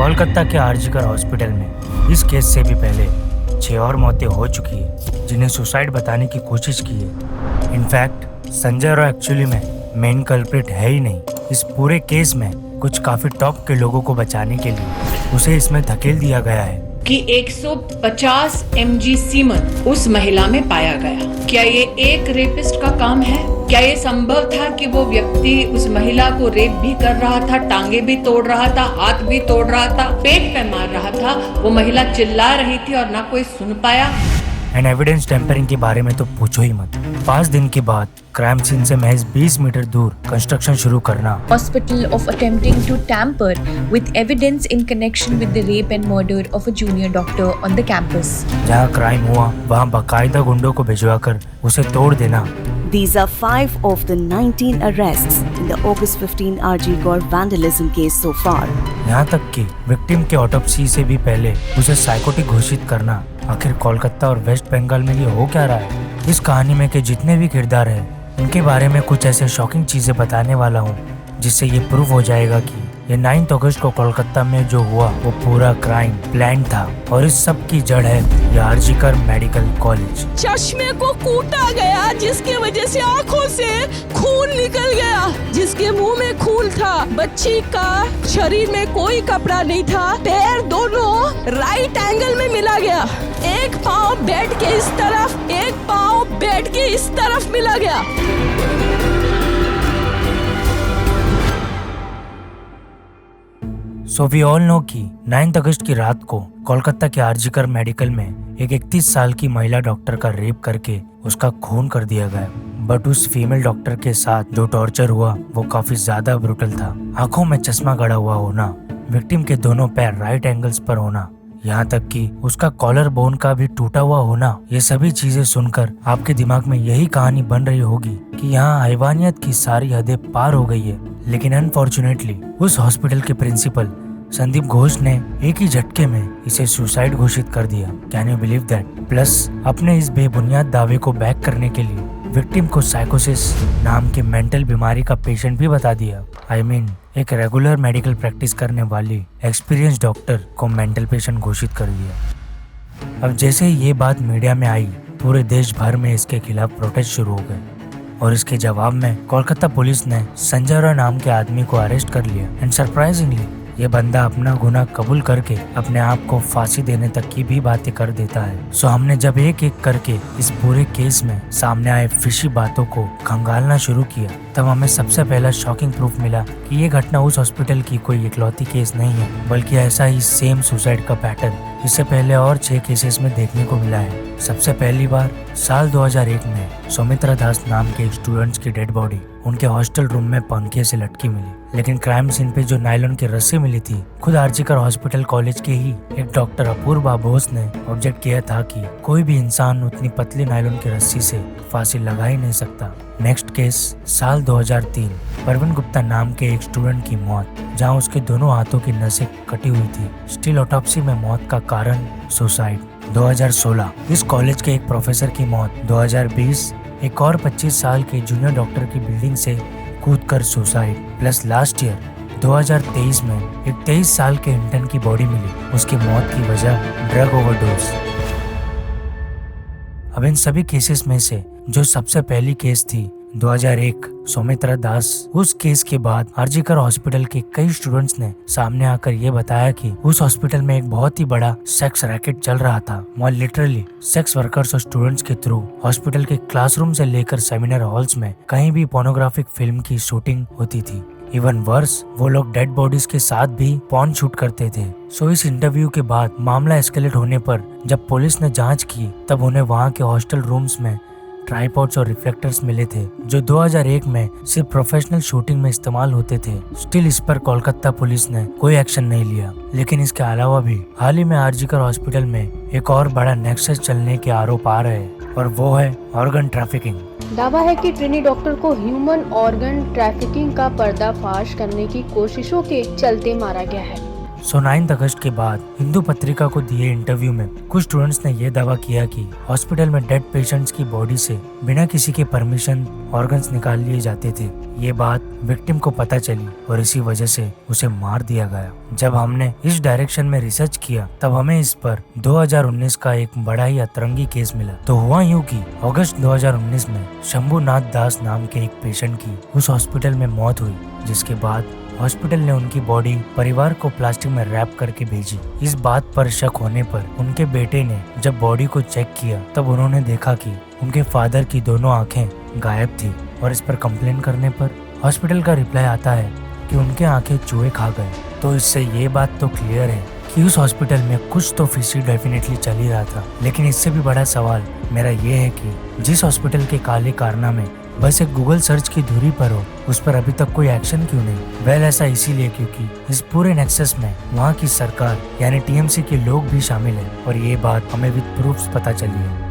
कोलकाता के आरजीकर हॉस्पिटल में इस केस से भी पहले 6 और मौतें हो चुकी है जिन्हें सुसाइड बताने की कोशिश की है। इनफैक्ट संजय रॉय एक्चुअली में मेन कल्प्रिट है ही नहीं। इस पूरे केस में कुछ काफी टॉप के लोगों को बचाने के लिए उसे इसमें धकेल दिया गया है कि 150 mg सीमन उस महिला में पाया गया। क्या ये एक रेपिस्ट का काम है? क्या ये संभव था कि वो व्यक्ति उस महिला को रेप भी कर रहा था, टांगे भी तोड़ रहा था, हाथ भी तोड़ रहा था, पेट पे मार रहा था, वो महिला चिल्ला रही थी और ना कोई सुन पाया। एंड एविडेंस टेम्परिंग के बारे में तो पूछो ही मत। 5 दिन के बाद क्राइम सीन से महज 20 मीटर दूर कंस्ट्रक्शन शुरू करना। Hospital of attempting to tamper with evidence in connection with the rape and murder of a junior doctor on the campus. जहाँ क्राइम हुआ वहाँ बाकायदा गुंडों को भिजवाकर उसे तोड़ देना। These are 5 of the 19 arrests in the August 15 RG Gore vandalism case so far. यहाँ तक कि विक्टिम के ऑटोप्सी से भी पहले उसे साइकोटिक घोषित करना। आखिर कोलकाता और वेस्ट बंगाल में ये हो क्या रहा है? इस कहानी में के जितने भी किरदार हैं उनके बारे में कुछ ऐसे शॉकिंग चीजें बताने वाला हूँ जिससे ये प्रूव हो जाएगा कि ये 9 अगस्त को कोलकाता में जो हुआ वो पूरा क्राइम प्लान था और इस सब की जड़ है ये आरजीकर मेडिकल कॉलेज। चश्मे को कूटा गया जिसके वजह से आंखों से खून निकल गया, जिसके मुंह में खून था, बच्ची का शरीर में कोई कपड़ा नहीं था, पैर दोनों राइट एंगल में मिला गया, एक पाँव बेड के इस तरफ, एक पाँव बेड के इस तरफ मिला गया। सो वी ऑल नो कि 9 अगस्त की रात को कोलकाता के आरजीकर मेडिकल में एक 31 साल की महिला डॉक्टर का रेप करके उसका खून कर दिया गया। बट उस फीमेल डॉक्टर के साथ जो टॉर्चर हुआ वो काफी ज्यादा ब्रूटल था। आंखों में चश्मा गड़ा हुआ होना, विक्टिम के दोनों पैर राइट एंगल्स पर होना, यहाँ तक कि उसका कॉलर बोन का भी टूटा हुआ होना। ये सभी चीजें सुनकर आपके दिमाग में यही कहानी बन रही होगी कि यहाँ हैवानियत की सारी हदें पार हो गई है। लेकिन अनफॉर्चुनेटली उस हॉस्पिटल के प्रिंसिपल संदीप घोष ने एक ही झटके में इसे सुसाइड घोषित कर दिया। Can you believe that? Plus अपने इस बेबुनियाद दावे को बैक करने के लिए विक्टिम को साइकोसिस नाम की मेंटल बीमारी का पेशेंट भी बता दिया। I mean, एक रेगुलर मेडिकल प्रैक्टिस करने वाली एक्सपीरियंस डॉक्टर को मेंटल पेशेंट घोषित कर दिया। अब जैसे ही ये बात मीडिया में आई पूरे देश भर में इसके खिलाफ प्रोटेस्ट शुरू हो गए और इसके जवाब में कोलकाता पुलिस ने संजय रॉय नाम के आदमी को अरेस्ट कर लिया। एंड सरप्राइजिंगली ये बंदा अपना गुनाह कबूल करके अपने आप को फांसी देने तक की भी बातें कर देता है। सो हमने जब एक एक करके इस पूरे केस में सामने आए फिशी बातों को खंगालना शुरू किया तब हमें सबसे पहला शॉकिंग प्रूफ मिला कि ये घटना उस हॉस्पिटल की कोई इकलौती केस नहीं है, बल्कि ऐसा ही सेम सुसाइड का पैटर्न इससे पहले और 6 केसेस में देखने को मिला है। सबसे पहली बार साल 2001 में सौमित्रा दास नाम के एक स्टूडेंट्स की डेड बॉडी उनके हॉस्टल रूम में पंखे से लटकी मिली। लेकिन क्राइम सीन पे जो नायलॉन की रस्सी मिली थी खुद आरजीकर हॉस्पिटल कॉलेज के ही एक डॉक्टर अपूर्वा बोस ने ऑब्जेक्ट किया था कि कोई भी इंसान उतनी पतली नायलॉन की रस्सी से फांसी लगा ही नहीं सकता। नेक्स्ट केस साल 2003 परवीन गुप्ता नाम के एक स्टूडेंट की मौत जहां उसके दोनों हाथों की नसें कटी हुई थी। स्टिल ऑटोप्सी में मौत का कारण सुसाइड। 2016 इस कॉलेज के एक प्रोफेसर की मौत। 2020 एक और 25 साल के जूनियर डॉक्टर की बिल्डिंग से कूदकर सुसाइड। प्लस लास्ट ईयर 2023 में एक 23 साल के इंटर्न की बॉडी मिली, उसकी मौत की वजह ड्रग ओवरडोज। अब इन सभी केसेस में से जो सबसे पहली केस थी 2001 सौमित्रा दास, उस केस के बाद आरजीकर हॉस्पिटल के कई स्टूडेंट्स ने सामने आकर ये बताया कि उस हॉस्पिटल में एक बहुत ही बड़ा सेक्स रैकेट चल रहा था। वहाँ लिटरली सेक्स वर्कर्स और स्टूडेंट्स के थ्रू हॉस्पिटल के क्लासरूम से लेकर सेमिनार हॉल्स में कहीं भी पोर्नोग्राफिक फिल्म की शूटिंग होती थी। इवन वर्स, वो लोग डेड बॉडीज के साथ भी पॉर्न शूट करते थे। सो इस इंटरव्यू के बाद मामला एस्केलेट होने पर जब पुलिस ने जांच की तब उन्हें वहां के हॉस्टल रूम्स में ट्राइपॉड्स और रिफ्लेक्टर्स मिले थे जो 2001 में सिर्फ प्रोफेशनल शूटिंग में इस्तेमाल होते थे। स्टिल इस पर कोलकाता पुलिस ने कोई एक्शन नहीं लिया। लेकिन इसके अलावा भी हाल ही में आरजीकर हॉस्पिटल में एक और बड़ा नेक्सस चलने के आरोप आ रहे हैं और वो है ऑर्गन ट्रैफिकिंग। दावा है कि ट्रिनी डॉक्टर को ह्यूमन ऑर्गन ट्रैफिकिंग का पर्दाफाश करने की कोशिशों के चलते मारा गया है। सो 9 अगस्त के बाद हिंदू पत्रिका को दिए इंटरव्यू में कुछ स्टूडेंट्स ने यह दावा किया कि हॉस्पिटल में डेड पेशेंट्स की बॉडी से बिना किसी के परमिशन ऑर्गन्स निकाल लिए जाते थे। ये बात विक्टिम को पता चली और इसी वजह से उसे मार दिया गया। जब हमने इस डायरेक्शन में रिसर्च किया तब हमें इस पर 2019 का एक बड़ा ही अतरंगी केस मिला। तो हुआ यूं कि अगस्त 2019 में शंभुनाथ दास नाम के एक पेशेंट की उस हॉस्पिटल में मौत हुई, जिसके बाद हॉस्पिटल ने उनकी बॉडी परिवार को प्लास्टिक में रैप करके भेजी। इस बात पर शक होने पर उनके बेटे ने जब बॉडी को चेक किया तब उन्होंने देखा कि उनके फादर की दोनों आंखें गायब थी और इस पर कंप्लेन करने पर हॉस्पिटल का रिप्लाई आता है कि उनके आंखें चूहे खा गए। तो इससे ये बात तो क्लियर है कि उस हॉस्पिटल में कुछ तो फिशी डेफिनेटली चल ही रहा था। लेकिन इससे भी बड़ा सवाल मेरा ये है कि जिस हॉस्पिटल के काले कारनामे बस एक गूगल सर्च की दूरी पर हो, उस पर अभी तक कोई एक्शन क्यों नहीं? वेल, ऐसा इसीलिए क्योंकि इस पूरे नेक्सस में वहाँ की सरकार यानी टीएमसी के लोग भी शामिल हैं और ये बात हमें विद प्रूफ्स पता चली है।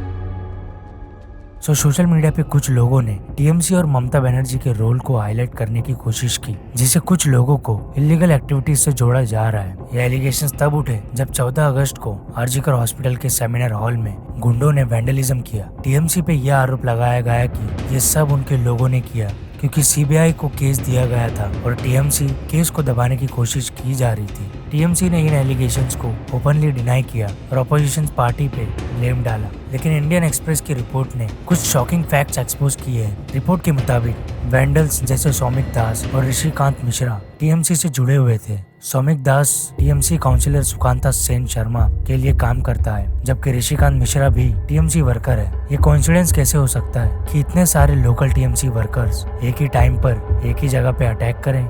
सो सोशल मीडिया पे कुछ लोगों ने टीएमसी और ममता बनर्जी के रोल को हाईलाइट करने की कोशिश की, जिसे कुछ लोगों को इलीगल एक्टिविटीज से जोड़ा जा रहा है। ये एलिगेशंस तब उठे जब 14 अगस्त को आरजीकर हॉस्पिटल के सेमिनार हॉल में गुंडों ने वैंडलिज्म किया। टीएमसी पे यह आरोप लगाया गया कि ये सब उनके लोगों ने किया क्योंकि सीबीआई को केस दिया गया था और टीएमसी केस को दबाने की कोशिश की जा रही थी। टीएमसी ने इन एलिगेशंस को ओपनली डिनाई किया और अपोजिशन पार्टी पे ब्लेम डाला। लेकिन इंडियन एक्सप्रेस की रिपोर्ट ने कुछ शॉकिंग फैक्ट्स एक्सपोज किए हैं। रिपोर्ट के मुताबिक वैंडल्स जैसे सौमिक दास और ऋषिकांत मिश्रा टीएमसी से जुड़े हुए थे। सौमिक दास टीएमसी काउंसिलर सुकांता सेन शर्मा के लिए काम करता है, जबकि ऋषिकांत मिश्रा भी टीएमसी वर्कर है। ये कोइंसिडेंस कैसे हो सकता है कि इतने सारे लोकल टीएमसी वर्कर्स एक ही टाइम पर एक ही जगह पे अटैक करें?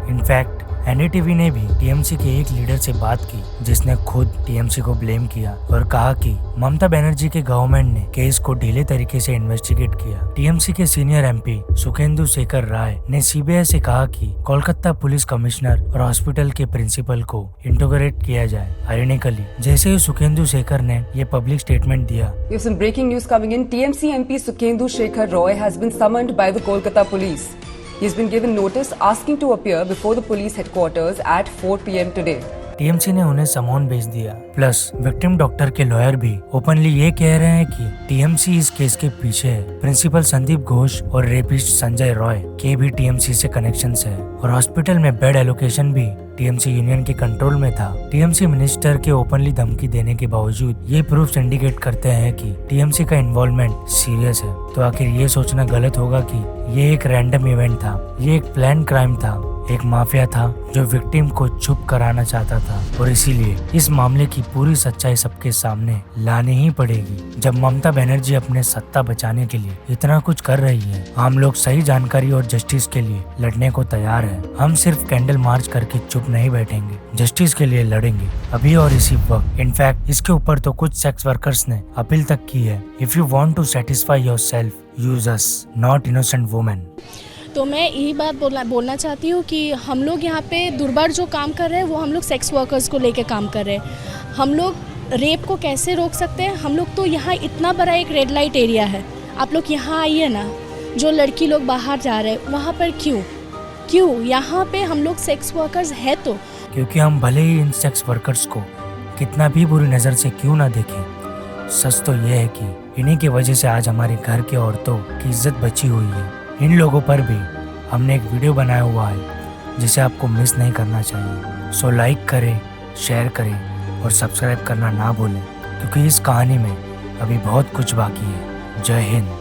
इनफैक्ट एनडीटीवी ने भी टीएमसी के एक लीडर से बात की जिसने खुद टीएमसी को ब्लेम किया और कहा कि ममता बनर्जी के गवर्नमेंट ने केस को ढीले तरीके से इन्वेस्टिगेट किया। टीएमसी के सीनियर एमपी सुखेंदु शेखर राय ने सीबीआई से कहा कि कोलकाता पुलिस कमिश्नर और हॉस्पिटल के प्रिंसिपल को इंटरोगेट किया जाए। आयरनिकली जैसे ही सुखेंदु शेखर ने ये पब्लिक स्टेटमेंट दिया, We have some breaking news coming in. TMC MP Sukhendu Shekhar Roy has been summoned by the Kolkata police. He has been given notice asking to appear before the police headquarters at 4 p.m. today. TMC ने उन्हें समन भेज दिया। Plus victim doctor के lawyer भी openly ये कह रहे हैं कि टीएमसी इस केस के पीछे है। प्रिंसिपल संदीप घोष और रेपिस्ट संजय रॉय के भी टीएमसी से कनेक्शंस है और हॉस्पिटल में बेड एलोकेशन भी टीएमसी यूनियन के कंट्रोल में था। टीएमसी मिनिस्टर के ओपनली धमकी देने के बावजूद ये प्रूफ्स इंडिकेट करते हैं कि टीएमसी का इन्वॉल्वमेंट सीरियस है। तो आखिर ये सोचना गलत होगा कि ये एक रैंडम इवेंट था, ये एक प्लान क्राइम था, एक माफिया था जो विक्टिम को चुप कराना चाहता था और इसीलिए इस मामले की पूरी सच्चाई सबके सामने लानी ही पड़ेगी। जब ममता बनर्जी अपने सत्ता बचाने के लिए इतना कुछ कर रही है, हम लोग सही जानकारी और जस्टिस के लिए लड़ने को तैयार है। हम सिर्फ कैंडल मार्च करके चुप नहीं बैठेंगे, जस्टिस के लिए लड़ेंगे अभी और इसी वक्त। इनफैक्ट इसके ऊपर तो कुछ सेक्स वर्कर्स ने अपील तक की है, if you want to satisfy yourself, use us, not innocent women. तो मैं यही बात बोलना चाहती हूँ कि हम लोग यहाँ पे दुर्बार जो काम कर रहे हैं वो हम लोग सेक्स वर्कर्स को लेके काम कर रहे हैं। हम लोग रेप को कैसे रोक सकते हैं? हम लोग तो यहाँ इतना बड़ा एक रेड लाइट एरिया है, आप लोग यहाँ आइए ना। जो लड़की लोग बाहर जा रहे हैं वहाँ पर क्यों यहाँ पे हम लोग सेक्स वर्कर्स है तो क्योंकि हम भले ही इन सेक्स वर्कर्स को कितना भी बुरी नज़र से क्यों ना देखें, सच तो ये है कि इन्हीं की वजह से आज हमारे घर के औरतों की इज्जत बची हुई है। इन लोगों पर भी हमने एक वीडियो बनाया हुआ है जिसे आपको मिस नहीं करना चाहिए। सो लाइक करें, शेयर करें और सब्सक्राइब करना ना भूलें क्योंकि इस कहानी में अभी बहुत कुछ बाकी है। जय हिंद।